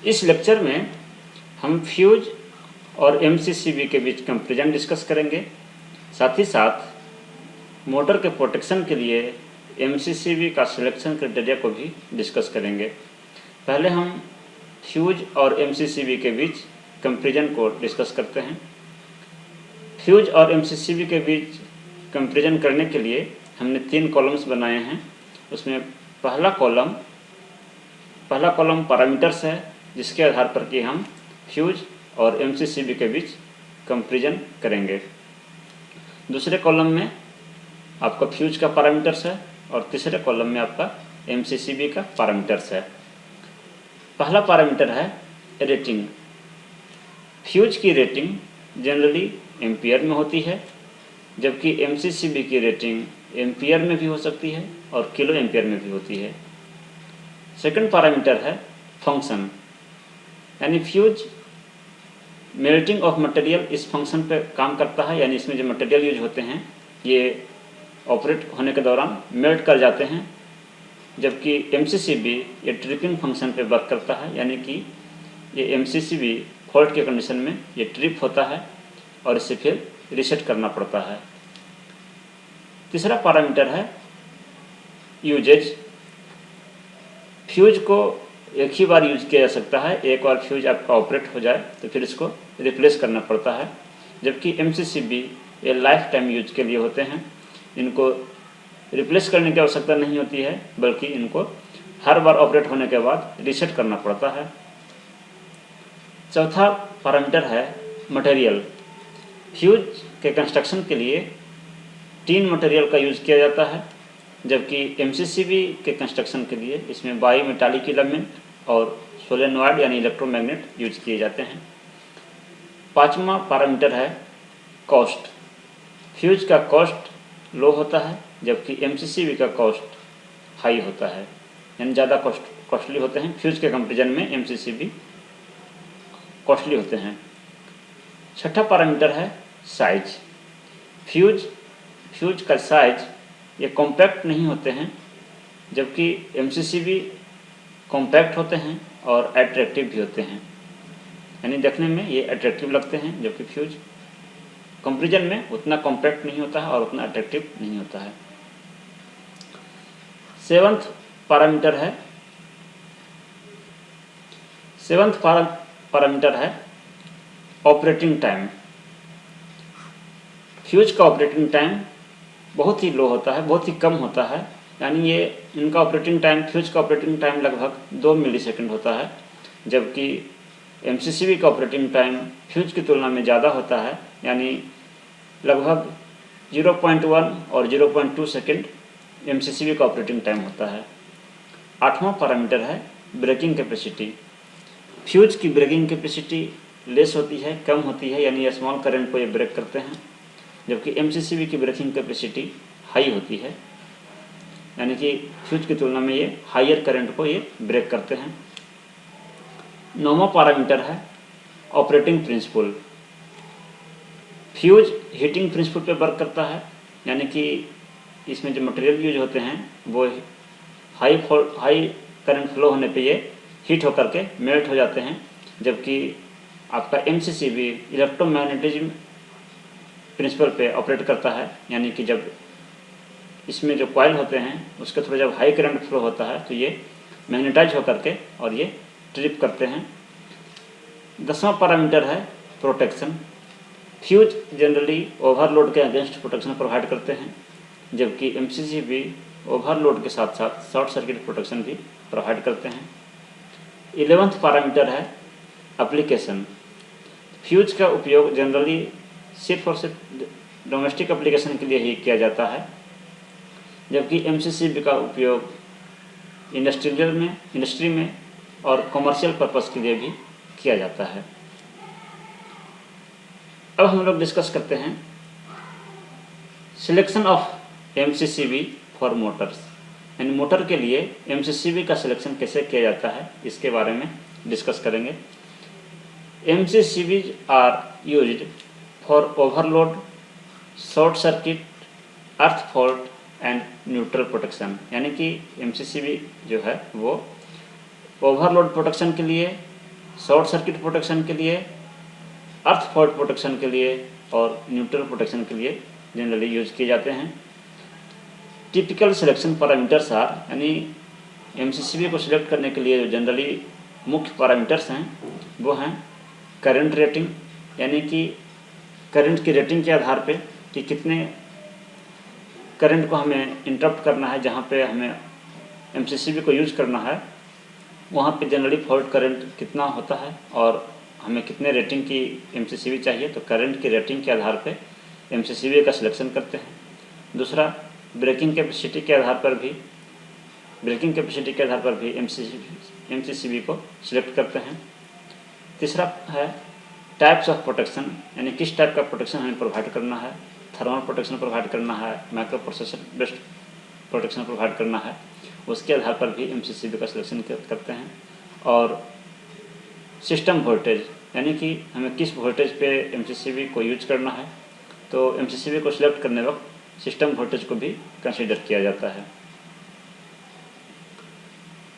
इस लेक्चर में हम फ्यूज और एमसीसीबी के बीच कंपैरिजन डिस्कस करेंगे। साथ ही साथ मोटर के प्रोटेक्शन के लिए एमसीसीबी का सिलेक्शन क्राइटेरिया को भी डिस्कस करेंगे। पहले हम फ्यूज और एमसीसीबी के बीच कंपैरिजन को डिस्कस करते हैं। फ्यूज और एमसीसीबी के बीच कंपैरिजन करने के लिए हमने 3 कॉलम्स बनाए हैं। उसमें पहला कॉलम पैरामीटर्स है, जिसके आधार पर कि हम फ्यूज और एमसीसीबी के बीच कंपैरिजन करेंगे। दूसरे कॉलम में आपका फ्यूज का पैरामीटर्स है और तीसरे कॉलम में आपका एमसीसीबी का पैरामीटर्स है। पहला पैरामीटर है रेटिंग। फ्यूज की रेटिंग जनरली एम्पियर में होती है, जबकि एमसीसीबी की रेटिंग एम्पियर में भी हो सकती है और किलो एम्पियर में भी होती है। सेकंड पैरामीटर है फंक्शन, यानी फ्यूज मेल्टिंग ऑफ मटेरियल इस फंक्शन पे काम करता है, यानी इसमें जो मटेरियल यूज होते हैं ये ऑपरेट होने के दौरान मेल्ट कर जाते हैं, जबकि एमसीसीबी ये ट्रिपिंग फंक्शन पे वर्क करता है, यानी कि ये एमसीसीबी फॉल्ट के कंडीशन में ये ट्रिप होता है और इसे फिर रीसेट करना पड़ता है। तीसरा पैरामीटर है यूजेज। फ्यूज को एक ही बार यूज किया जा सकता है, एक बार फ्यूज आपका ऑपरेट हो जाए तो फिर इसको रिप्लेस करना पड़ता है, जबकि एमसीसीबी ये लाइफ टाइम यूज के लिए होते हैं। इनको रिप्लेस करने की आवश्यकता नहीं होती है, बल्कि इनको हर बार ऑपरेट होने के बाद रीसेट करना पड़ता है। चौथा पैरामीटर है मटेरियल। फ्यूज के कंस्ट्रक्शन के लिए टीन मटेरियल का यूज़ किया जाता है, जबकि एमसीसीबी के कंस्ट्रक्शन के लिए इसमें बाई मेटालिक इलेमेंट और सोलेनॉइड यानी इलेक्ट्रोमैग्नेट यूज किए जाते हैं। पांचवा पैरामीटर है कॉस्ट। फ्यूज का कॉस्ट लो होता है, जबकि एमसीसीबी का कॉस्ट हाई होता है, यानी ज़्यादा कॉस्टली होते हैं। फ्यूज के कंपेरिजन में एमसीसीबी कॉस्टली होते हैं। छठा पैरामीटर है साइज। फ्यूज का साइज ये कॉम्पैक्ट नहीं होते हैं, जबकि एमसीसीबी कॉम्पैक्ट होते हैं और अट्रैक्टिव भी होते हैं, यानी देखने में ये अट्रैक्टिव लगते हैं, जबकि फ्यूज कंपैरिजन में उतना कॉम्पैक्ट नहीं होता है और उतना अट्रैक्टिव नहीं होता है। सेवंथ पैरामीटर है ऑपरेटिंग टाइम। फ्यूज का ऑपरेटिंग टाइम बहुत ही लो होता है, बहुत ही कम होता है, यानी ये इनका ऑपरेटिंग टाइम फ्यूज का ऑपरेटिंग टाइम लगभग 2 मिलीसेकंड होता है, जबकि एमसीसीबी का ऑपरेटिंग टाइम फ्यूज की तुलना में ज़्यादा होता है, यानी लगभग 0.1 और 0.2 सेकंड एमसीसीबी का ऑपरेटिंग टाइम होता है। आठवां पैरामीटर है ब्रेकिंग कैपेसिटी। फ्यूज की ब्रेकिंग कैपेसिटी लेस होती है, कम होती है, यानी स्मॉल करंट को ये ब्रेक करते हैं, जबकि एमसीसीबी की ब्रेकिंग कैपेसिटी हाई होती है, यानी कि फ्यूज की तुलना में ये हायर करंट को ये ब्रेक करते हैं। नौवां पैरामीटर है operating principle. Fuse heating principle पे वर्क करता है, यानी कि इसमें जो मटेरियल यूज होते हैं वो हाई करंट फ्लो होने पे ये हीट होकर के मेल्ट हो जाते हैं, जबकि आपका एमसीसीबी इलेक्ट्रोमैग्नेटिज्म प्रिंसिपल पे ऑपरेट करता है, यानी कि जब इसमें जो कॉइल होते हैं उसके थ्रू जब हाई करंट फ्लो होता है तो ये मैग्नेटाइज होकर के और ये ट्रिप करते हैं। 10वां पैरामीटर है प्रोटेक्शन। फ्यूज जनरली ओवरलोड के अगेंस्ट प्रोटेक्शन प्रोवाइड करते हैं, जबकि एमसीसीबी ओवरलोड के साथ साथ शॉर्ट सर्किट प्रोटेक्शन भी प्रोवाइड करते हैं। 11वां पैरामीटर है एप्लीकेशन। फ्यूज का उपयोग जनरली सिर्फ और सिर्फ डोमेस्टिक एप्लीकेशन के लिए ही किया जाता है, जबकि एमसीसीबी का उपयोग इंडस्ट्री में और कमर्शियल पर्पस के लिए भी किया जाता है। अब हम लोग डिस्कस करते हैं selection of MCCB for Motors, यानी मोटर के लिए एमसीसीबी का सिलेक्शन कैसे किया जाता है इसके बारे में डिस्कस करेंगे। MCCBs are used for overload, short circuit, earth fault and neutral protection, यानी कि एमसीसीबी जो है वो ओवरलोड प्रोटेक्शन के लिए, शॉर्ट सर्किट प्रोटेक्शन के लिए, अर्थ फॉल्ट प्रोटेक्शन के लिए और न्यूट्रल प्रोटेक्शन के लिए जनरली यूज किए जाते हैं। टिपिकल सिलेक्शन पैरामीटर्स आर, यानी एमसीसीबी को सिलेक्ट करने के लिए जो जनरली मुख्य पैरामीटर्स हैं वो हैं करंट रेटिंग, यानी कि करंट की रेटिंग के आधार पे कि कितने करंट को हमें इंटरप्ट करना है, जहाँ पे हमें एमसीसीबी को यूज करना है वहाँ पे जनरली फॉल्ट करंट कितना होता है और हमें कितने रेटिंग की एमसीसीबी चाहिए, तो करंट की रेटिंग के आधार पे एमसीसीबी का सिलेक्शन करते हैं। दूसरा, ब्रेकिंग कैपेसिटी के आधार पर भी एमसीसीबी को सिलेक्ट करते हैं। तीसरा है टाइप्स ऑफ प्रोटेक्शन, यानी किस टाइप का प्रोटेक्शन हमें प्रोवाइड करना है, थर्मल प्रोटेक्शन प्रोवाइड करना है, micro processor based protection provide करना है, उसके आधार पर भी एमसीसीबी का सिलेक्शन करते हैं। और सिस्टम वोल्टेज, यानी कि हमें किस वोल्टेज पे एमसीसीबी को यूज करना है, तो एमसीसीबी को सिलेक्ट करने वक्त सिस्टम वोल्टेज को भी कंसीडर किया जाता है।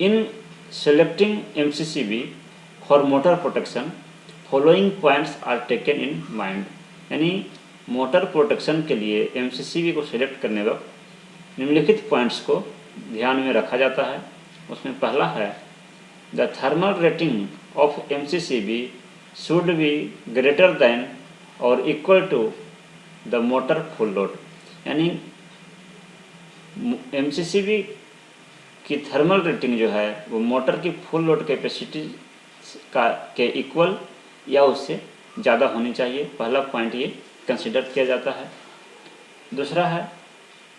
In selecting MCCB for motor protection following points are taken in mind, यानी मोटर प्रोटेक्शन के लिए एमसीसीबी को सिलेक्ट करने वक्त निम्नलिखित पॉइंट्स को ध्यान में रखा जाता है। उसमें पहला है the thermal rating of MCCB should be greater than और equal to the motor full load, यानी एमसीसीबी की थर्मल रेटिंग जो है वो मोटर की फुल लोड कैपेसिटी के इक्वल या उससे ज़्यादा होनी चाहिए। पहला पॉइंट ये कंसिडर किया जाता है। दूसरा है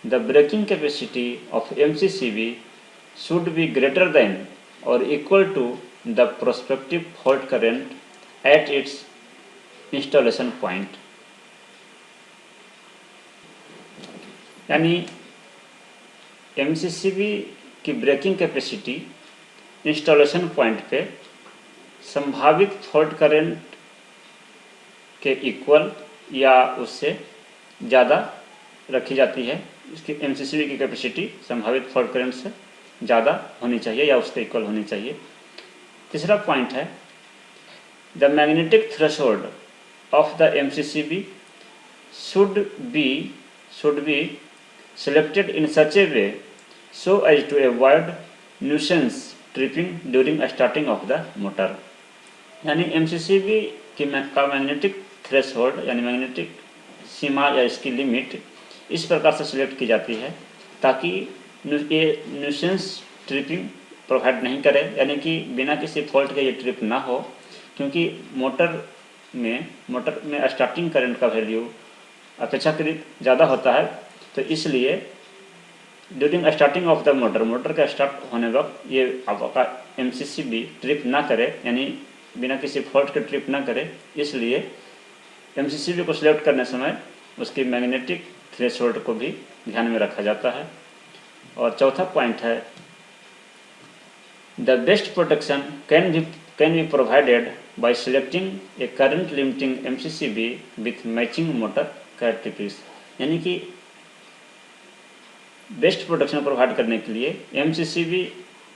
the breaking capacity of MCCB should be greater than और equal to the prospective fault current at its installation point, यानी एमसीसीबी की ब्रेकिंग कैपेसिटी इंस्टॉलेशन पॉइंट पे संभावित फॉल्ट करंट के इक्वल या उससे ज़्यादा रखी जाती है। इसकी एमसीसीबी की कैपेसिटी संभावित फॉल्ट करंट से ज़्यादा होनी चाहिए या उसके इक्वल होनी चाहिए। तीसरा पॉइंट है the magnetic threshold of the MCCB should B selected in such a way so as to avoid nuisance tripping during starting of the motor, यानी एमसीसीबी का मैग्नेटिक थ्रेशोल्ड यानी मैग्नेटिक सीमा या इसकी लिमिट इस प्रकार से सिलेक्ट की जाती है ताकि ये न्यूसेंस ट्रिपिंग प्रोवाइड नहीं करे, यानी कि बिना किसी फॉल्ट के ये ट्रिप ना हो, क्योंकि मोटर में स्टार्टिंग करंट का वैल्यू अपेक्षाकृत ज़्यादा होता है, तो इसलिए during starting of the motor का स्टार्ट होने वक्त ये आपका एमसीसीबी ट्रिप ना करे, यानी बिना किसी फॉल्ट के ट्रिप ना करे, इसलिए एमसीसीबी को सिलेक्ट करने समय उसकी मैग्नेटिक थ्रेशोल्ड को भी ध्यान में रखा जाता है। और चौथा पॉइंट है the best protection can be provided by selecting A current limiting MCCB with matching motor characteristics, यानी कि बेस्ट प्रोटेक्शन प्रोवाइड करने के लिए एमसीसीबी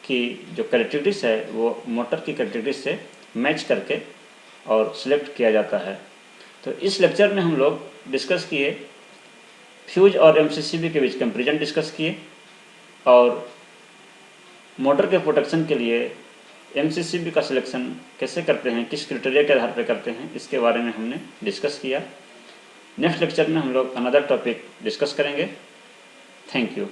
की जो कैरेक्टरिस्टिक्स है वो मोटर की कैरेक्टरिस्टिक्स से मैच करके और सिलेक्ट किया जाता है। तो इस लेक्चर में हम लोग डिस्कस किए फ्यूज और एमसीसीबी के बीच कंपैरिजन डिस्कस किए और मोटर के प्रोटेक्शन के लिए एमसीसीबी का सिलेक्शन कैसे करते हैं, किस क्राइटेरिया के आधार पर करते हैं, इसके बारे में हमने डिस्कस किया। नेक्स्ट लेक्चर में हम लोग अनदर टॉपिक डिस्कस करेंगे। Thank you.